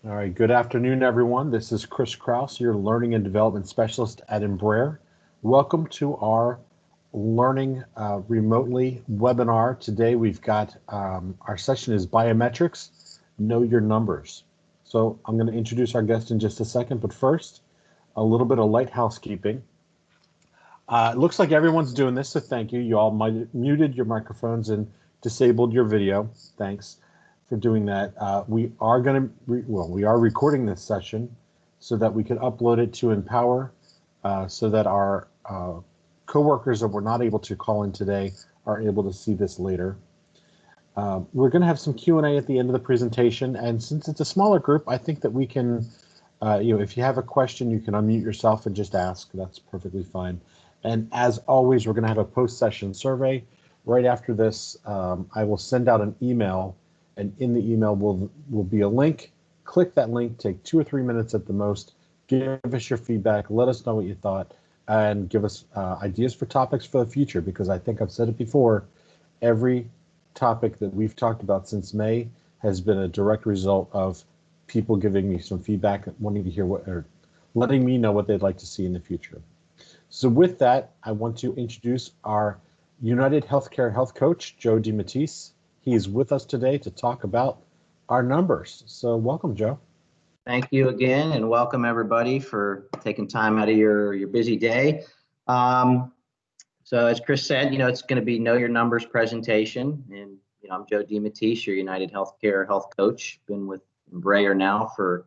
All right, good afternoon, everyone. This is Chris Kraus, your Learning and Development Specialist at Embraer. Welcome to our Learning Remotely webinar. Today we've got our session is Biometrics, Know Your Numbers. So I'm going to introduce our guest in just a second, but first, a little bit of light housekeeping. It looks like everyone's doing this, so thank you. You all muted your microphones and disabled your video. Thanks for doing that. We are going to, we are recording this session so that we can upload it to Empower so that our coworkers that were not able to call in today are able to see this later. We're going to have some Q&A at the end of the presentation, and since it's a smaller group, I think that we can, if you have a question, you can unmute yourself and just ask. That's perfectly fine. And as always, we're going to have a post-session survey. Right after this, I will send out an email, and in the email will be a link. Click that link, take 2 or 3 minutes at the most, give us your feedback, let us know what you thought, and give us ideas for topics for the future, because I think I've said it before, every topic that we've talked about since May has been a direct result of people giving me some feedback, wanting to hear what, or letting me know what they'd like to see in the future. So with that, I want to introduce our United Healthcare health coach, Joe DeMatteis. He is with us today to talk about our numbers. So welcome, Joe. Thank you again, and welcome everybody for taking time out of your busy day. So as Chris said, it's going to be Know Your Numbers presentation, and I'm Joe DeMatteis, your United Healthcare health coach. Been with Embraer now for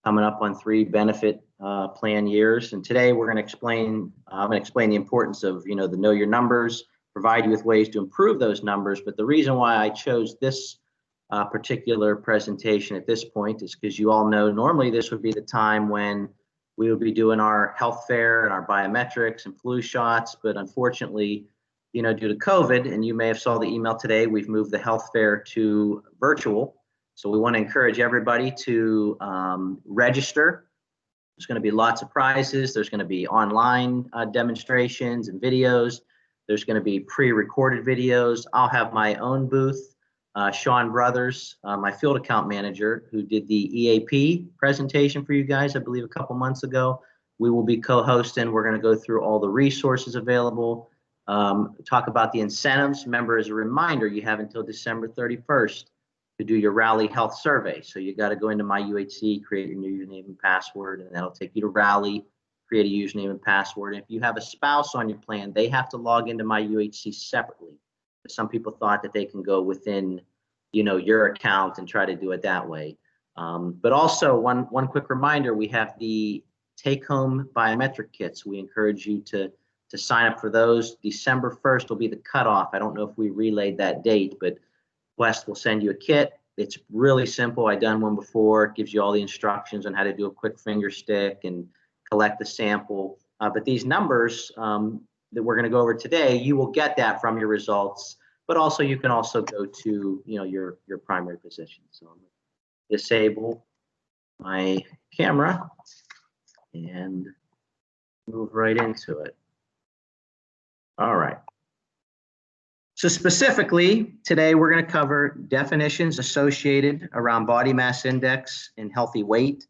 coming up on 3 benefit plan years, and today we're going to explain. I'm going to explain the importance of the Know Your Numbers, provide you with ways to improve those numbers. But the reason why I chose this particular presentation at this point is because you all know normally this would be the time when we would be doing our health fair and our biometrics and flu shots, but unfortunately, due to COVID, and you may have saw the email today, we've moved the health fair to virtual. So we want to encourage everybody to register. There's going to be lots of prizes. There's going to be online demonstrations and videos. There's going to be pre-recorded videos. I'll have my own booth. Sean Brothers, my field account manager, who did the EAP presentation for you guys, I believe a couple months ago, we will be co-hosting. We're going to go through all the resources available, talk about the incentives. Remember, as a reminder, you have until December 31st to do your Rally Health survey. So you got to go into My UHC, create your username and password, and that'll take you to Rally, create a username and password. And if you have a spouse on your plan, they have to log into My UHC separately. Some people thought that they can go within, your account and try to do it that way. But also one quick reminder, we have the take-home biometric kits. We encourage you to sign up for those. December 1st will be the cutoff. I don't know if we relayed that date, but West will send you a kit. It's really simple. I've done one before. It gives you all the instructions on how to do a quick finger stick and collect the sample. But these numbers, that we're going to go over today, you will get that from your results, but also you can also go to your primary physician. So I'm going to disable my camera and move right into it. All right. So specifically today we're going to cover definitions associated around body mass index and healthy weight.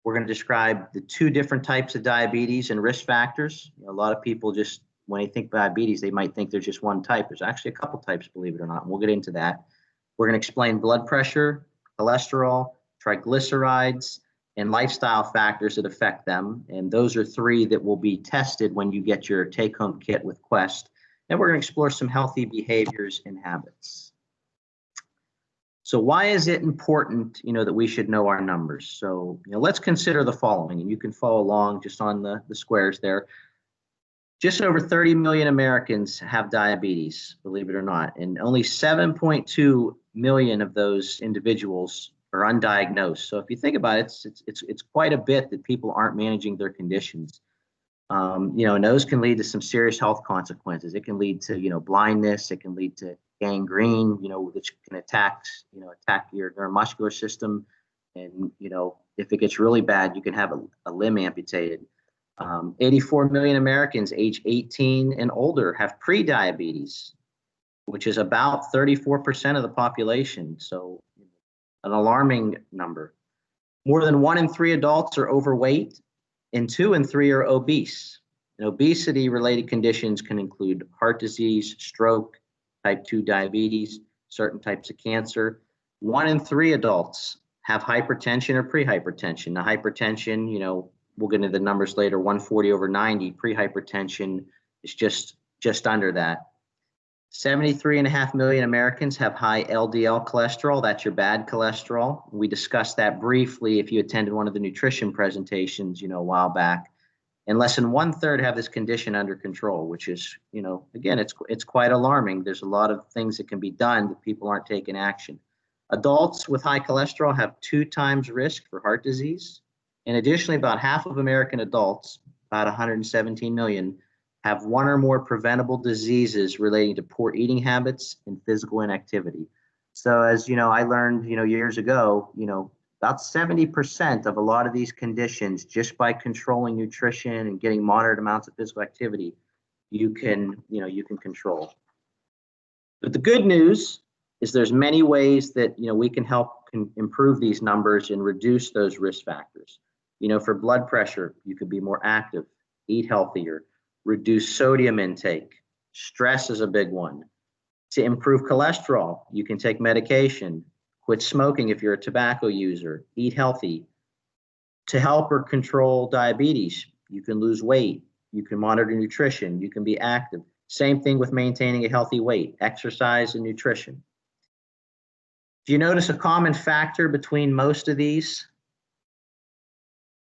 We're going to describe the 2 different types of diabetes and risk factors. A lot of people just, when they think diabetes, they might think there's just one type. There's actually a couple types, believe it or not, and we'll get into that. We're going to explain blood pressure, cholesterol, triglycerides, and lifestyle factors that affect them. And those are 3 that will be tested when you get your take-home kit with Quest. And we're going to explore some healthy behaviors and habits. So why is it important, that we should know our numbers? So, let's consider the following, and you can follow along just on the squares there. Just over 30 million Americans have diabetes, believe it or not, and only 7.2 million of those individuals are undiagnosed. So if you think about it, it's quite a bit that people aren't managing their conditions. And those can lead to some serious health consequences. It can lead to, blindness. It can lead to gangrene, which can attack your neuromuscular system. And, if it gets really bad, you can have a limb amputated. 84 million Americans age 18 and older have pre-diabetes, which is about 34% of the population. So an alarming number. More than 1 in 3 adults are overweight, and 2 in 3 are obese. And obesity-related conditions can include heart disease, stroke, type 2 diabetes, certain types of cancer. 1 in 3 adults have hypertension or prehypertension. Now, hypertension, we'll get into the numbers later, 140/90. Prehypertension is just under that. 73.5 million Americans have high LDL cholesterol. That's your bad cholesterol. We discussed that briefly if you attended one of the nutrition presentations, a while back. And less than 1/3 have this condition under control, which is, again, it's quite alarming. There's a lot of things that can be done, but people aren't taking action. Adults with high cholesterol have 2 times risk for heart disease. And additionally, about half of American adults, about 117 million, have 1 or more preventable diseases relating to poor eating habits and physical inactivity. So as I learned, years ago, about 70% of a lot of these conditions, just by controlling nutrition and getting moderate amounts of physical activity, you can control. But the good news is there's many ways that we can help improve these numbers and reduce those risk factors. For blood pressure, you could be more active, eat healthier, reduce sodium intake. Stress is a big one. To improve cholesterol, you can take medication, quit smoking if you're a tobacco user, eat healthy. To help or control diabetes, you can lose weight, you can monitor nutrition, you can be active. Same thing with maintaining a healthy weight, exercise and nutrition. Do you notice a common factor between most of these?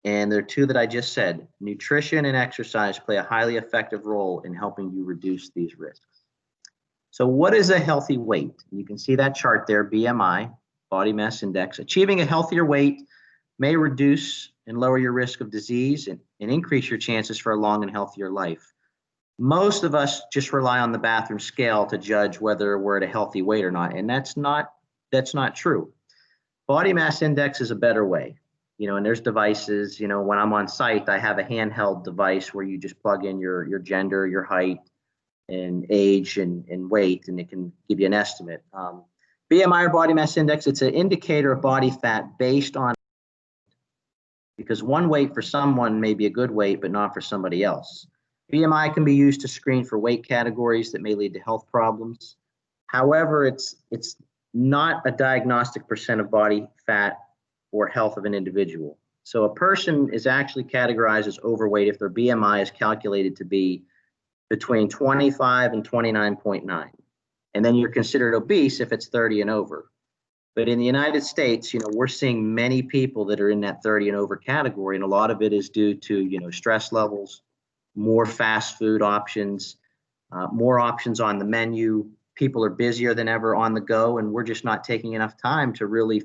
And there are 2 that I just said. Nutrition and exercise play a highly effective role in helping you reduce these risks. So what is a healthy weight? You can see that chart there, BMI, body mass index. Achieving a healthier weight may reduce and lower your risk of disease and increase your chances for a long and healthier life. Most of us just rely on the bathroom scale to judge whether we're at a healthy weight or not, and that's not true. Body mass index is a better way. And there's devices, when I'm on site, I have a handheld device where you just plug in your gender, your height, and age and weight, and it can give you an estimate. BMI or body mass index, it's an indicator of body fat based on, because one weight for someone may be a good weight, but not for somebody else. BMI can be used to screen for weight categories that may lead to health problems. However, it's not a diagnostic percent of body fat or health of an individual. So a person is actually categorized as overweight if their BMI is calculated to be between 25 and 29.9. And then you're considered obese if it's 30 and over. But in the United States, we're seeing many people that are in that 30 and over category, and a lot of it is due to, stress levels, more fast food options, more options on the menu. People are busier than ever on the go, and we're just not taking enough time to really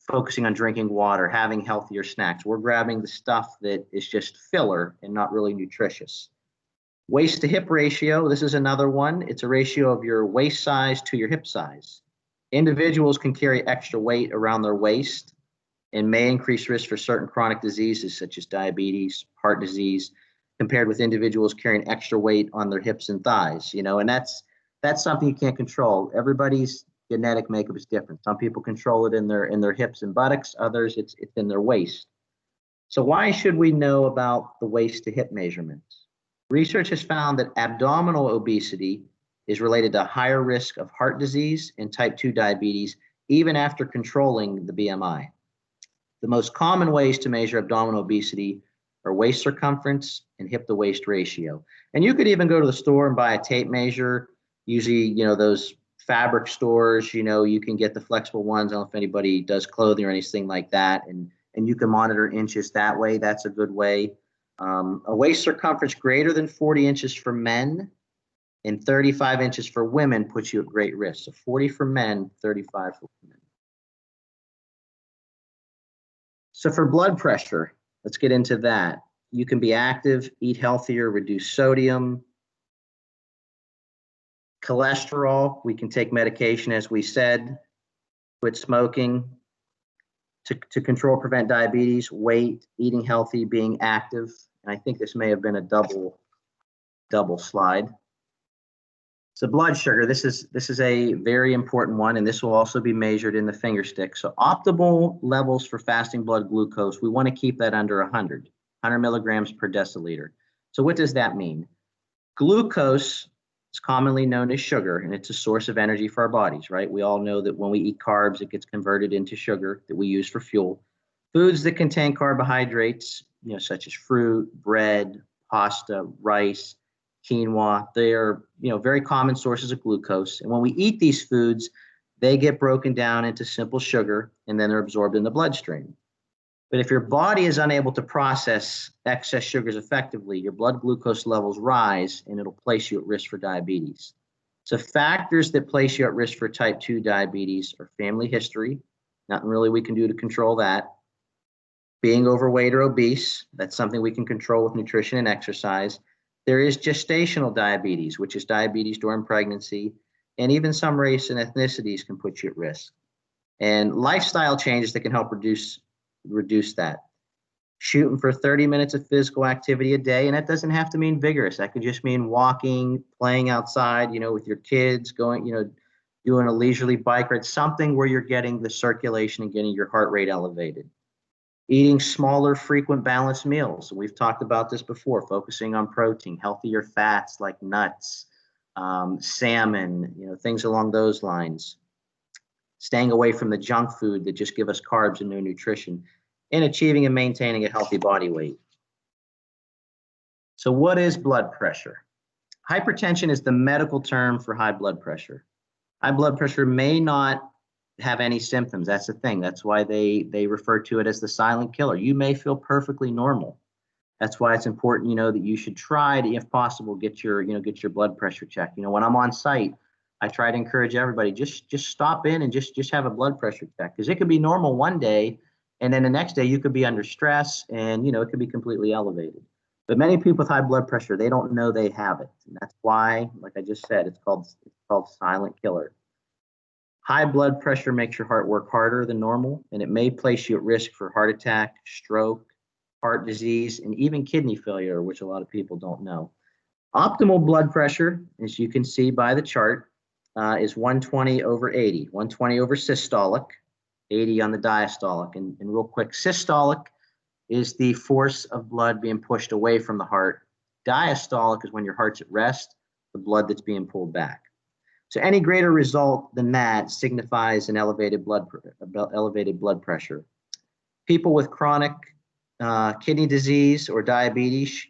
focusing on drinking water, having healthier snacks. We're grabbing the stuff that is just filler and not really nutritious. Waist to hip ratio, this is another one. It's a ratio of your waist size to your hip size. Individuals can carry extra weight around their waist and may increase risk for certain chronic diseases such as diabetes, heart disease, compared with individuals carrying extra weight on their hips and thighs, and that's something you can't control. Everybody's genetic makeup is different. Some people control it in their hips and buttocks, others it's in their waist. So why should we know about the waist to hip measurements? Research has found that abdominal obesity is related to higher risk of heart disease and type 2 diabetes, even after controlling the BMI. The most common ways to measure abdominal obesity are waist circumference and hip to waist ratio. And you could even go to the store and buy a tape measure. Usually, those fabric stores, you can get the flexible ones. I don't know if anybody does clothing or anything like that. And you can monitor inches that way. That's a good way. A waist circumference greater than 40 inches for men and 35 inches for women puts you at great risk. So 40 for men, 35 for women. So for blood pressure, let's get into that. You can be active, eat healthier, reduce sodium. Cholesterol, we can take medication, as we said, quit smoking to control, prevent diabetes, weight, eating healthy, being active. And I think this may have been a double slide. So blood sugar, this is a very important one, and this will also be measured in the finger stick. So optimal levels for fasting blood glucose, we want to keep that under 100 milligrams per deciliter. So what does that mean? Glucose is commonly known as sugar, and it's a source of energy for our bodies, right? We all know that when we eat carbs, it gets converted into sugar that we use for fuel. Foods that contain carbohydrates, such as fruit, bread, pasta, rice, quinoa, they are, very common sources of glucose. And when we eat these foods, they get broken down into simple sugar, and then they're absorbed in the bloodstream. But if your body is unable to process excess sugars effectively, your blood glucose levels rise, and it'll place you at risk for diabetes. So factors that place you at risk for type 2 diabetes are family history. Nothing really we can do to control that. Being overweight or obese, that's something we can control with nutrition and exercise. There is gestational diabetes, which is diabetes during pregnancy, and even some race and ethnicities can put you at risk. And lifestyle changes that can help reduce that. Shooting for 30 minutes of physical activity a day, and that doesn't have to mean vigorous. That could just mean walking, playing outside, with your kids, going, doing a leisurely bike ride, something where you're getting the circulation and getting your heart rate elevated. Eating smaller, frequent, balanced meals. We've talked about this before, focusing on protein, healthier fats like nuts, salmon, things along those lines. Staying away from the junk food that just give us carbs and no nutrition, and achieving and maintaining a healthy body weight. So what is blood pressure? Hypertension is the medical term for high blood pressure. High blood pressure may not have any symptoms. That's the thing. That's why they refer to it as the silent killer. You may feel perfectly normal. That's why it's important, that you should try to, if possible, get your blood pressure checked. When I'm on site, I try to encourage everybody, just stop in and just have a blood pressure check, because it could be normal one day, and then the next day you could be under stress, and it could be completely elevated. But many people with high blood pressure, they don't know they have it, and that's why, like I just said, it's called silent killer. High blood pressure makes your heart work harder than normal, and it may place you at risk for heart attack, stroke, heart disease, and even kidney failure, which a lot of people don't know. Optimal blood pressure, as you can see by the chart, is 120 over 80, 120 over systolic, 80 on the diastolic. And real quick, systolic is the force of blood being pushed away from the heart. Diastolic is when your heart's at rest, the blood that's being pulled back. So any greater result than that signifies an elevated blood pressure. People with chronic kidney disease or diabetes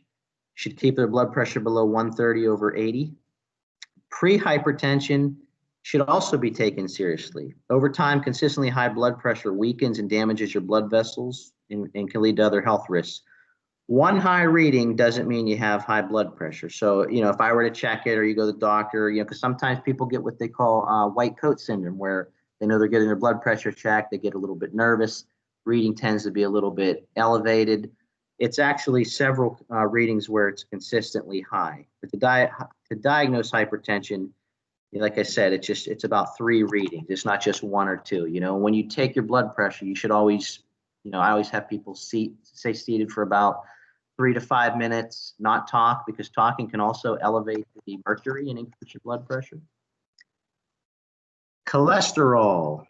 should keep their blood pressure below 130 over 80. Pre-hypertension should also be taken seriously. Over time, consistently high blood pressure weakens and damages your blood vessels and can lead to other health risks. One high reading doesn't mean you have high blood pressure. So, if I were to check it, or you go to the doctor, because sometimes people get what they call white coat syndrome, where they know they're getting their blood pressure checked, they get a little bit nervous, reading tends to be a little bit elevated. It's actually several readings where it's consistently high. But to diagnose hypertension, like I said, it's about 3 readings. It's not just 1 or 2. When you take your blood pressure, you should always, I always have people stay seated for about 3 to 5 minutes, not talk, because talking can also elevate the mercury and increase your blood pressure. Cholesterol.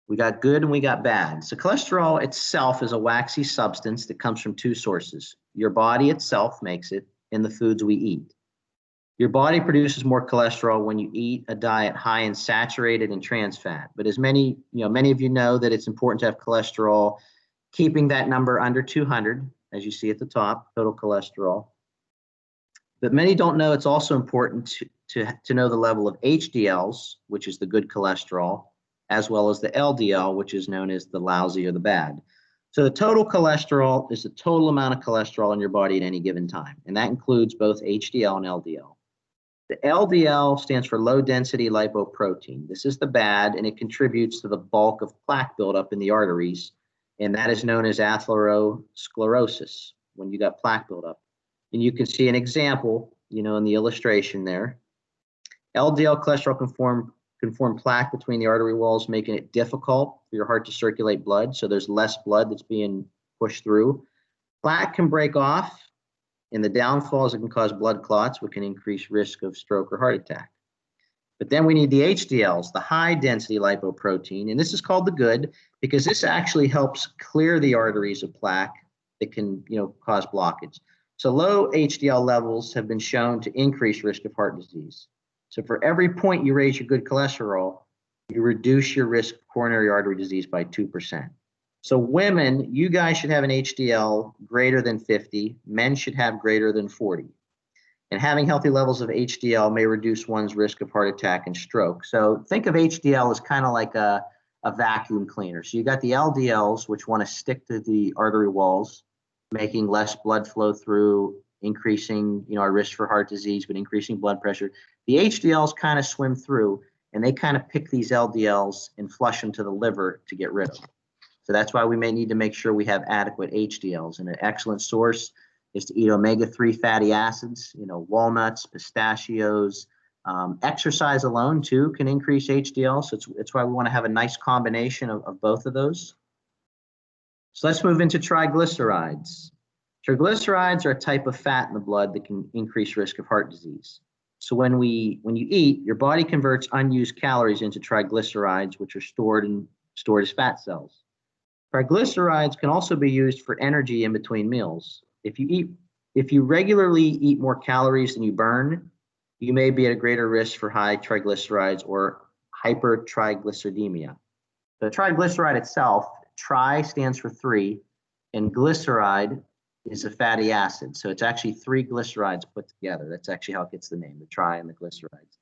We got good and we got bad. So cholesterol itself is a waxy substance that comes from 2 sources. Your body itself makes it, and the foods we eat. Your body produces more cholesterol when you eat a diet high in saturated and trans fat. But as many of you know that it's important to have cholesterol, keeping that number under 200, as you see at the top, total cholesterol. But many don't know it's also important to know the level of HDLs, which is the good cholesterol, as well as the LDL, which is known as the lousy or the bad. So the total cholesterol is the total amount of cholesterol in your body at any given time, and that includes both HDL and LDL. The LDL stands for low density lipoprotein. This is the bad, and it contributes to the bulk of plaque buildup in the arteries, and that is known as atherosclerosis, when you got plaque buildup. And you can see an example, in the illustration there. LDL cholesterol can form plaque between the artery walls, making it difficult for your heart to circulate blood. So there's less blood that's being pushed through. Plaque can break off, and the downfall is it can cause blood clots, which can increase risk of stroke or heart attack. But then we need the HDLs, the high density lipoprotein, and this is called the good because this actually helps clear the arteries of plaque that can, cause blockage. So low HDL levels have been shown to increase risk of heart disease. So for every point you raise your good cholesterol, you reduce your risk of coronary artery disease by 2%. So women, you guys should have an HDL greater than 50. Men should have greater than 40. And having healthy levels of HDL may reduce one's risk of heart attack and stroke. So think of HDL as kind of like a vacuum cleaner. So you got the LDLs, which want to stick to the artery walls, making less blood flow through, increasing, our risk for heart disease, but increasing blood pressure. The HDLs kind of swim through, and they kind of pick these LDLs and flush them to the liver to get rid of them. So that's why we may need to make sure we have adequate HDLs. And an excellent source is to eat omega-3 fatty acids, walnuts, pistachios. Exercise alone, too, can increase HDL. So it's why we want to have a nice combination of both of those. So let's move into triglycerides. Triglycerides are a type of fat in the blood that can increase risk of heart disease. So when you eat, your body converts unused calories into triglycerides, which are stored as fat cells. Triglycerides can also be used for energy in between meals. If you regularly eat more calories than you burn, you may be at a greater risk for high triglycerides or hypertriglyceridemia. The triglyceride itself, tri stands for 3, and glyceride is a fatty acid. So it's actually 3 glycerides put together. That's actually how it gets the name, the tri and the glycerides.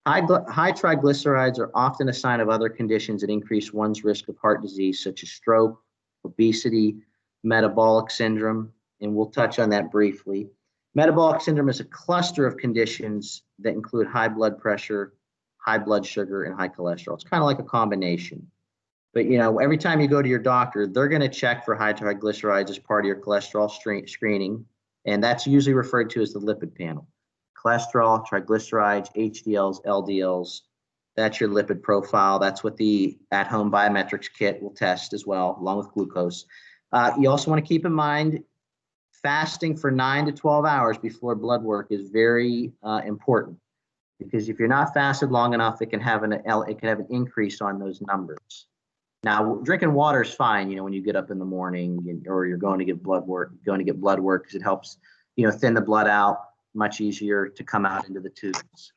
High triglycerides are often a sign of other conditions that increase one's risk of heart disease, such as stroke, obesity, metabolic syndrome, and we'll touch on that briefly. Metabolic syndrome is a cluster of conditions that include high blood pressure, high blood sugar, and high cholesterol. It's kind of like a combination. But, every time you go to your doctor, they're going to check for high triglycerides as part of your cholesterol screening, and that's usually referred to as the lipid panel. Cholesterol, triglycerides, HDLs, LDLs, that's your lipid profile. That's what the at-home biometrics kit will test as well, along with glucose. You also want to keep in mind fasting for 9 to 12 hours before blood work is very important, because if you're not fasted long enough, it can have an increase on those numbers. Now, drinking water is fine, when you get up in the morning or you're going to get blood work, because it helps, thin the blood out, much easier to come out into the tubes.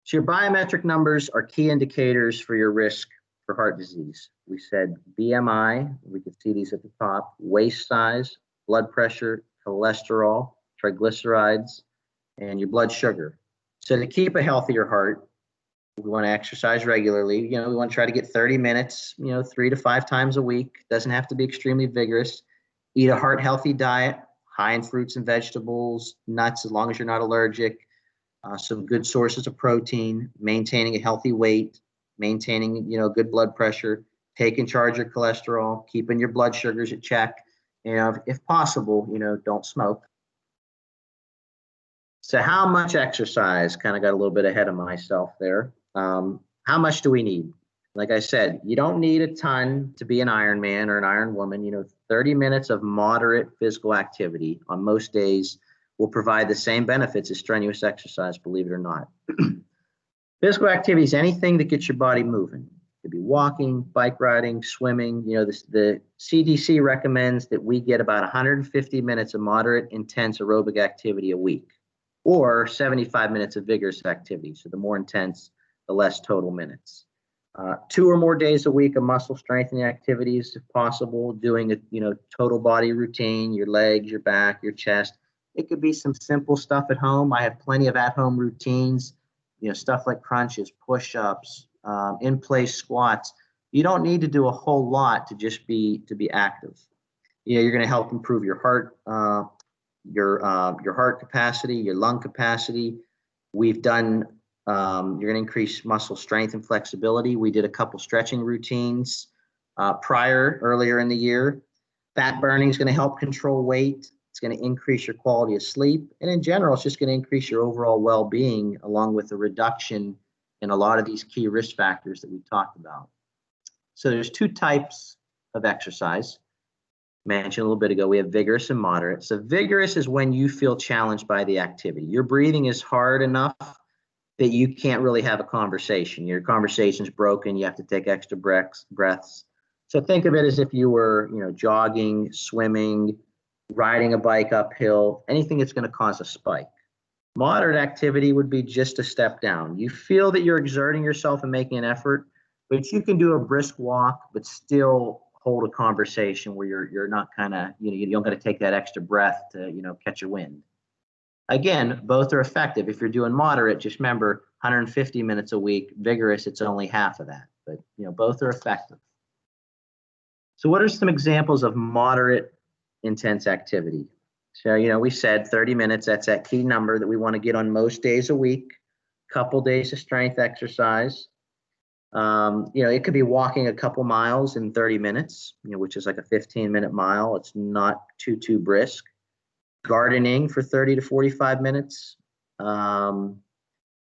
So your biometric numbers are key indicators for your risk for heart disease. We said BMI, we can see these at the top, waist size, blood pressure, cholesterol, triglycerides, and your blood sugar. So to keep a healthier heart, we want to exercise regularly. We want to try to get 30 minutes, 3 to 5 times a week. Doesn't have to be extremely vigorous. Eat a heart healthy diet, high in fruits and vegetables, nuts, as long as you're not allergic. Some good sources of protein, maintaining a healthy weight, maintaining, good blood pressure, taking charge of cholesterol, keeping your blood sugars at check. If possible, don't smoke. So how much exercise? Kind of got a little bit ahead of myself there. How much do we need? Like I said, you don't need a ton to be an Ironman or an Iron Woman. 30 minutes of moderate physical activity on most days will provide the same benefits as strenuous exercise, believe it or not. Physical activity is anything that gets your body moving. It could be walking, bike riding, swimming. The CDC recommends that we get about 150 minutes of moderate, intense aerobic activity a week, or 75 minutes of vigorous activity. So the more intense, the less total minutes. 2 or more days a week of muscle strengthening activities, if possible, doing a total body routine, your legs, your back, your chest. It could be some simple stuff at home. I have plenty of at-home routines, stuff like crunches, push-ups, in-place squats. You don't need to do a whole lot to just be active. You're going to help improve your heart, your heart capacity, your lung capacity. We've done. You're going to increase muscle strength and flexibility. We did a couple stretching routines earlier in the year. Fat burning is going to help control weight. It's going to increase your quality of sleep. And in general, it's just going to increase your overall well-being, along with a reduction in a lot of these key risk factors that we talked about. So there's 2 types of exercise. Mentioned a little bit ago, we have vigorous and moderate. So vigorous is when you feel challenged by the activity. Your breathing is hard enough that you can't really have a conversation. Your conversation's broken. You have to take extra breaths. So think of it as if you were, jogging, swimming, riding a bike uphill, anything that's going to cause a spike. Moderate activity would be just a step down. You feel that you're exerting yourself and making an effort, but you can do a brisk walk, but still hold a conversation where you're not kind of, you don't got to take that extra breath to, catch a wind. Again, both are effective. If you're doing moderate, just remember 150 minutes a week. Vigorous, it's only half of that, but both are effective. So what are some examples of moderate intense activity? So, we said 30 minutes, that's that key number that we want to get on most days a week, couple days of strength exercise. It could be walking a couple miles in 30 minutes, which is like a 15-minute mile. It's not too brisk. Gardening for 30 to 45 minutes,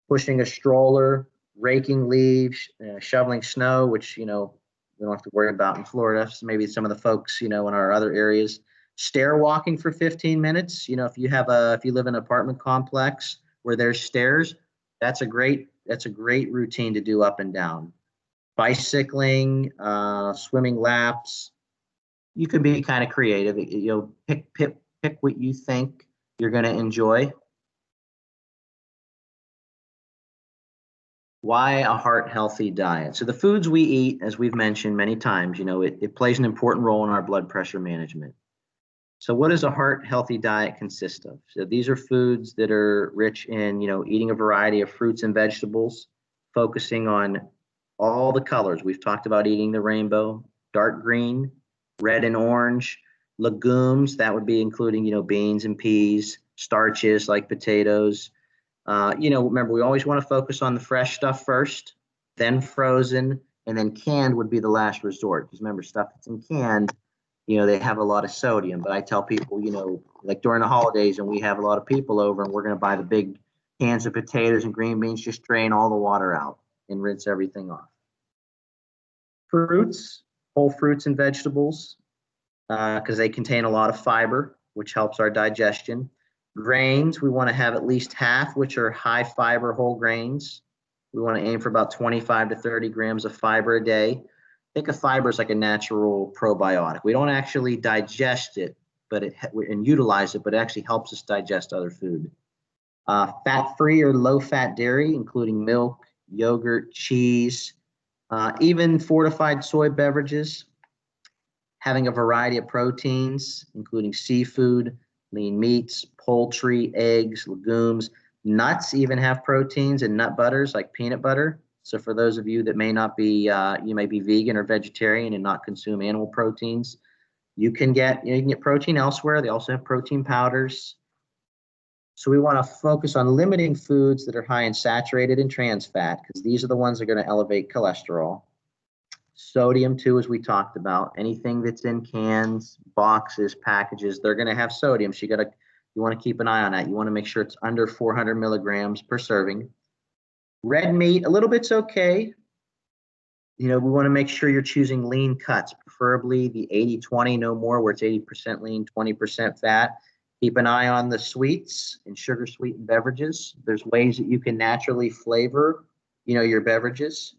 pushing a stroller, raking leaves, shoveling snow, which, we don't have to worry about in Florida. So maybe some of the folks, in our other areas. Stair walking for 15 minutes. If you live in an apartment complex where there's stairs, that's a great routine to do up and down. Bicycling, swimming laps. You can be kind of creative. Pick what you think you're going to enjoy. Why a heart healthy diet? So the foods we eat, as we've mentioned many times, it plays an important role in our blood pressure management. So what does a heart healthy diet consist of? So these are foods that are rich in, eating a variety of fruits and vegetables, focusing on all the colors. We've talked about eating the rainbow, dark green, red and orange, legumes, that would be including, beans and peas, starches like potatoes. Remember, we always want to focus on the fresh stuff first, then frozen, and then canned would be the last resort. Because remember, stuff that's in canned, they have a lot of sodium. But I tell people, like during the holidays and we have a lot of people over and we're going to buy the big cans of potatoes and green beans, just drain all the water out and rinse everything off. Fruits, whole fruits and vegetables, because they contain a lot of fiber, which helps our digestion. Grains, we want to have at least half, which are high fiber whole grains. We want to aim for about 25 to 30 grams of fiber a day. Think of fiber as like a natural probiotic. We don't actually digest it, and utilize it, but it actually helps us digest other food. Fat-free or low-fat dairy, including milk, yogurt, cheese, even fortified soy beverages. Having a variety of proteins, including seafood, lean meats, poultry, eggs, legumes. Nuts even have proteins, and nut butters like peanut butter. So for those of you that may not be, you may be vegan or vegetarian and not consume animal proteins, you can get protein elsewhere. They also have protein powders. So we want to focus on limiting foods that are high in saturated and trans fat, because these are the ones that are going to elevate cholesterol. Sodium too, as we talked about. Anything that's in cans, boxes, packages, they're going to have sodium. So you want to keep an eye on that. You want to make sure it's under 400 milligrams per serving. Red meat, a little bit's okay. We want to make sure you're choosing lean cuts, preferably the 80-20, no more, where it's 80% lean, 20% fat. Keep an eye on the sweets and sugar sweetened beverages. There's ways that you can naturally flavor, your beverages.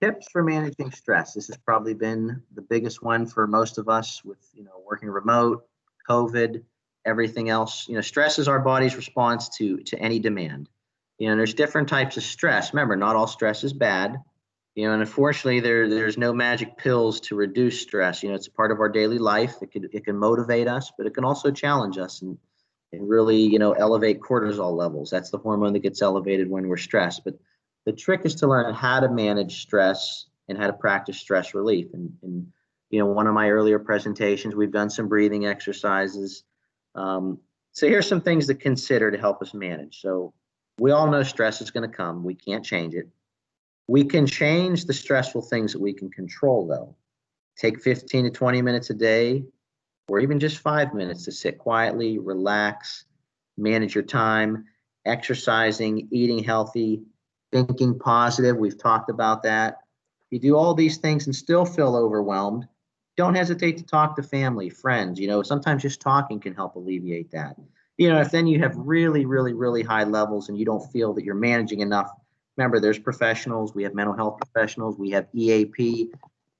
Tips for managing stress. This has probably been the biggest one for most of us with, working remote, COVID, everything else. Stress is our body's response to any demand. There's different types of stress. Remember, not all stress is bad. And unfortunately, there's no magic pills to reduce stress. It's a part of our daily life. It can motivate us, but it can also challenge us and really, elevate cortisol levels. That's the hormone that gets elevated when we're stressed. But the trick is to learn how to manage stress and how to practice stress relief. And one of my earlier presentations, we've done some breathing exercises. So here's some things to consider to help us manage. So we all know stress is going to come. We can't change it. We can change the stressful things that we can control, though. Take 15 to 20 minutes a day, or even just 5 minutes to sit quietly, relax, manage your time, exercising, eating healthy, thinking positive. We've talked about that. If you do all these things and still feel overwhelmed, don't hesitate to talk to family, friends. Sometimes just talking can help alleviate that. If then you have really, really, really high levels and you don't feel that you're managing enough, remember there's professionals, we have mental health professionals, we have EAP,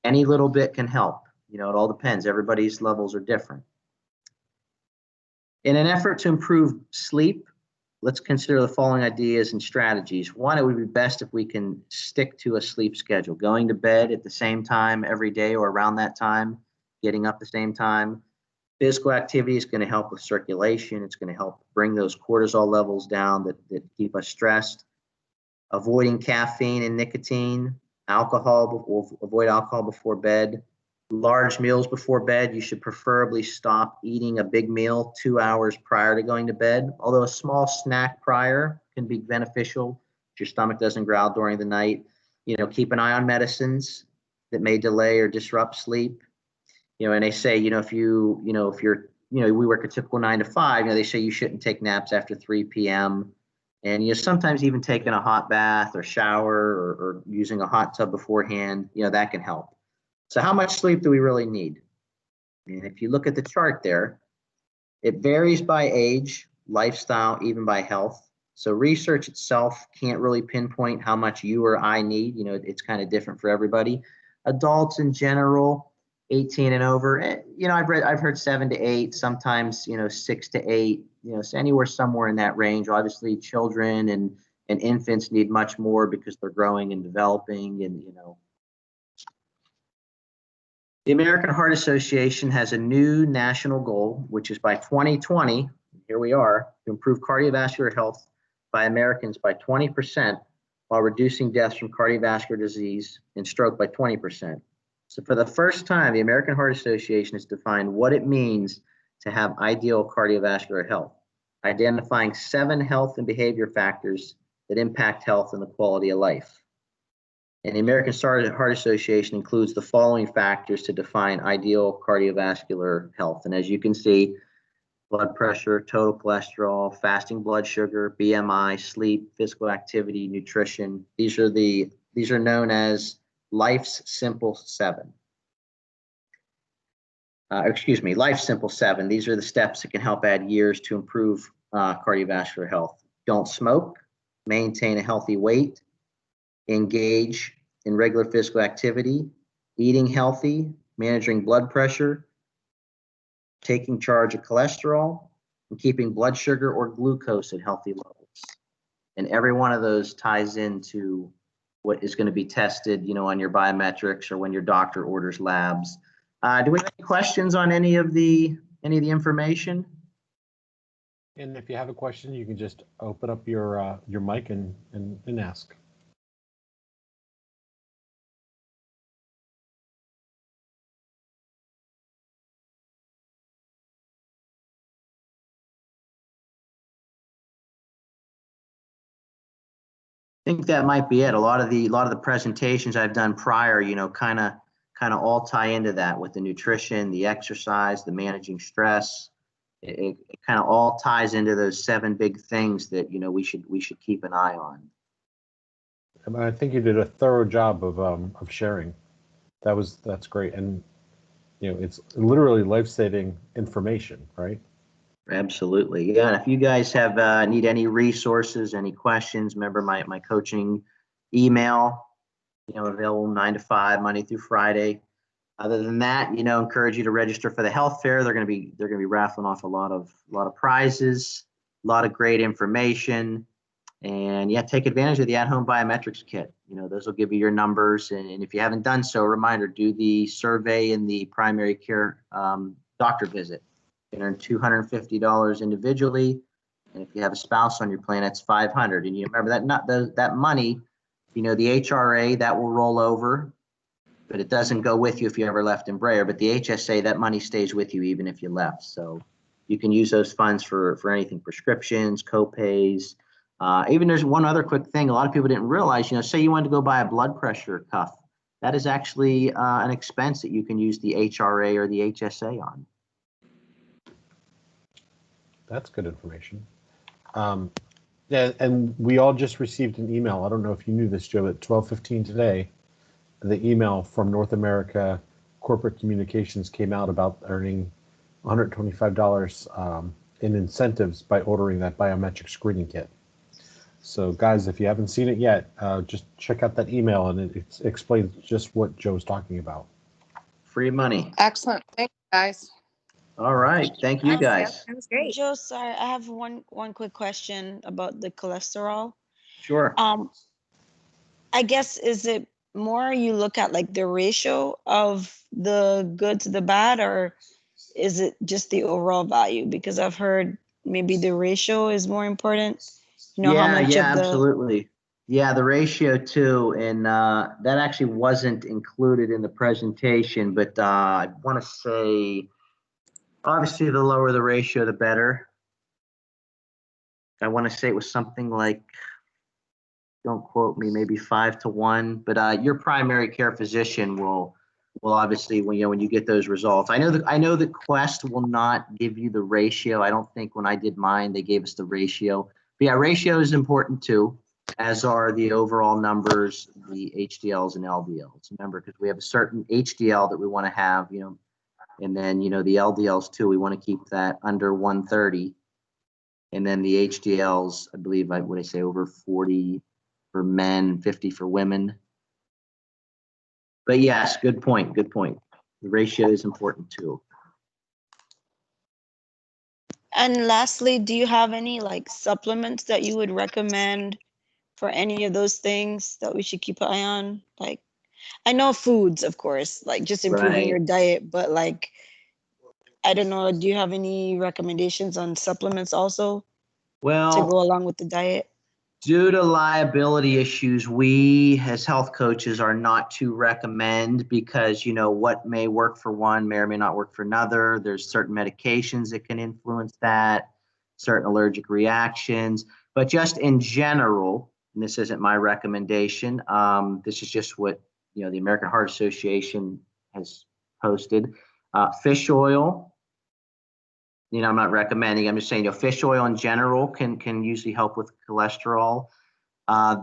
any little bit can help. It all depends. Everybody's levels are different. In an effort to improve sleep, let's consider the following ideas and strategies. One, it would be best if we can stick to a sleep schedule, going to bed at the same time every day or around that time, getting up the same time. Physical activity is going to help with circulation. It's going to help bring those cortisol levels down that keep us stressed. Avoiding caffeine and nicotine, avoid alcohol before bed. Large meals before bed, you should preferably stop eating a big meal 2 hours prior to going to bed, although a small snack prior can be beneficial if your stomach doesn't growl during the night. Keep an eye on medicines that may delay or disrupt sleep. And they say, if you're, we work a typical 9 to 5, they say you shouldn't take naps after 3 p.m. And, sometimes even taking a hot bath or shower or using a hot tub beforehand, that can help. So how much sleep do we really need? And if you look at the chart there, it varies by age, lifestyle, even by health. So research itself can't really pinpoint how much you or I need. It's kind of different for everybody. Adults in general, 18 and over, I've heard 7 to 8, sometimes 6 to 8, so anywhere somewhere in that range. Obviously, children and infants need much more because they're growing and developing, and The American Heart Association has a new national goal, which is by 2020, here we are, to improve cardiovascular health by Americans by 20% while reducing deaths from cardiovascular disease and stroke by 20%. So for the first time, the American Heart Association has defined what it means to have ideal cardiovascular health, identifying 7 health and behavior factors that impact health and the quality of life. And the American Heart Association includes the following factors to define ideal cardiovascular health. And as you can see, blood pressure, total cholesterol, fasting blood sugar, BMI, sleep, physical activity, nutrition. These are known as Life's Simple 7. Life's Simple 7. These are the steps that can help add years to improve cardiovascular health. Don't smoke, maintain a healthy weight, engage in regular physical activity, eating healthy, managing blood pressure, taking charge of cholesterol, and keeping blood sugar or glucose at healthy levels. And every one of those ties into what is going to be tested, on your biometrics or when your doctor orders labs. Do we have any questions on any of the information? And if you have a question, you can just open up your mic and ask. I think that might be it. A lot of the presentations I've done prior, kind of all tie into that with the nutrition, the exercise, the managing stress. It kind of all ties into those 7 big things that we should keep an eye on. I think you did a thorough job of sharing. That's great, and it's literally life-saving information, right? Absolutely, yeah. And if you guys have need any resources, any questions, remember my coaching email, available 9 to 5, Monday through Friday. Other than that, encourage you to register for the health fair. They're going to be raffling off a lot of prizes, a lot of great information, and take advantage of the at-home biometrics kit. Those will give you your numbers, and if you haven't done so, reminder: do the survey in the primary care doctor visit. You can earn $250 individually, and if you have a spouse on your plan, that's $500. And you remember that money, the HRA, that will roll over, but it doesn't go with you if you ever left Embraer. But the HSA, that money stays with you even if you left. So you can use those funds for anything: prescriptions, co-pays. Even there's one other quick thing a lot of people didn't realize. Say you wanted to go buy a blood pressure cuff, that is actually an expense that you can use the HRA or the HSA on. That's good information. Yeah, and we all just received an email. I don't know if you knew this, Joe, at 12:15 today, the email from North America Corporate Communications came out about earning $125 in incentives by ordering that biometric screening kit. So guys, if you haven't seen it yet, just check out that email, and it explains just what Joe's talking about. Free money. Excellent. Thank you, guys. All right. Thank you, guys. That was great. Joe, sorry, I have one quick question about the cholesterol. Sure. I guess, is it more you look at like the ratio of the good to the bad, or is it just the overall value? Because I've heard maybe the ratio is more important. You know, how much of the absolutely. Yeah, the ratio too, and that actually wasn't included in the presentation, but I want to say, obviously, the lower the ratio, the better. I want to say it was something like, don't quote me, maybe 5-to-1, but your primary care physician will obviously, when you get those results. I know that Quest will not give you the ratio. I don't think when I did mine they gave us the ratio. But yeah, ratio is important too, as are the overall numbers, the HDLs and LDLs. Remember, because we have a certain HDL that we want to have, and then the LDLs too. We want to keep that under 130, and then the HDLs, I believe, what I say, over 40 for men, 50 for women. But yes, good point. Good point. The ratio is important too. And lastly, do you have any like supplements that you would recommend for any of those things that we should keep an eye on? Like, I know foods, of course, like just improving Right. your diet, but like, I don't know, do you have any recommendations on supplements also to Well, go along with the diet? due to liability issues, we as health coaches are not to recommend, because what may work for one may or may not work for another. There's certain medications that can influence that, certain allergic reactions. But just in general, and this isn't my recommendation, this is just what the American Heart Association has posted. Fish oil. I'm not recommending. I'm just saying, fish oil in general can usually help with cholesterol.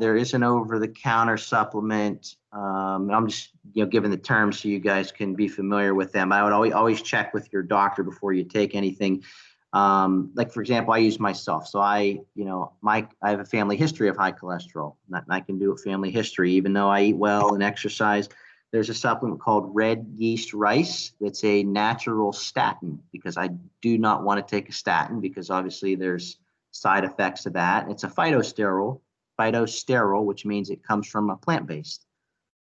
There is an over-the-counter supplement. I'm just giving the terms so you guys can be familiar with them. I would always check with your doctor before you take anything. Like for example, I use myself. So I have a family history of high cholesterol. And I can do a family history, even though I eat well and exercise. There's a supplement called red yeast rice that's a natural statin, because I do not want to take a statin because obviously there's side effects to that. It's a phytosterol, which means it comes from a plant-based.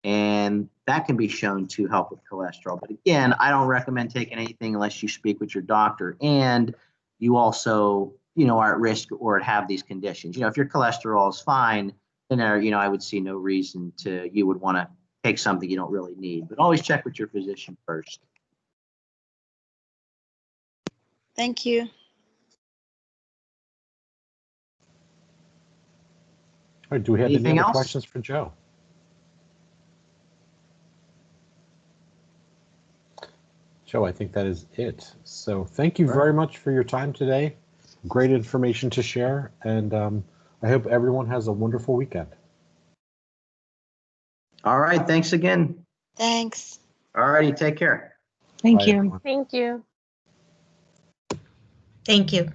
And that can be shown to help with cholesterol. But again, I don't recommend taking anything unless you speak with your doctor and you also, are at risk or have these conditions. If your cholesterol is fine, then I would see no reason you would want to take something you don't really need, but always check with your physician first. Thank you. All right, do we have Anything any other else? questions for Joe? Joe, I think that is it. So thank you very much for your time today. Great information to share, and I hope everyone has a wonderful weekend. All right, thanks again. Thanks. All righty, take care. Thank Bye, you. everyone. Thank you. Thank you.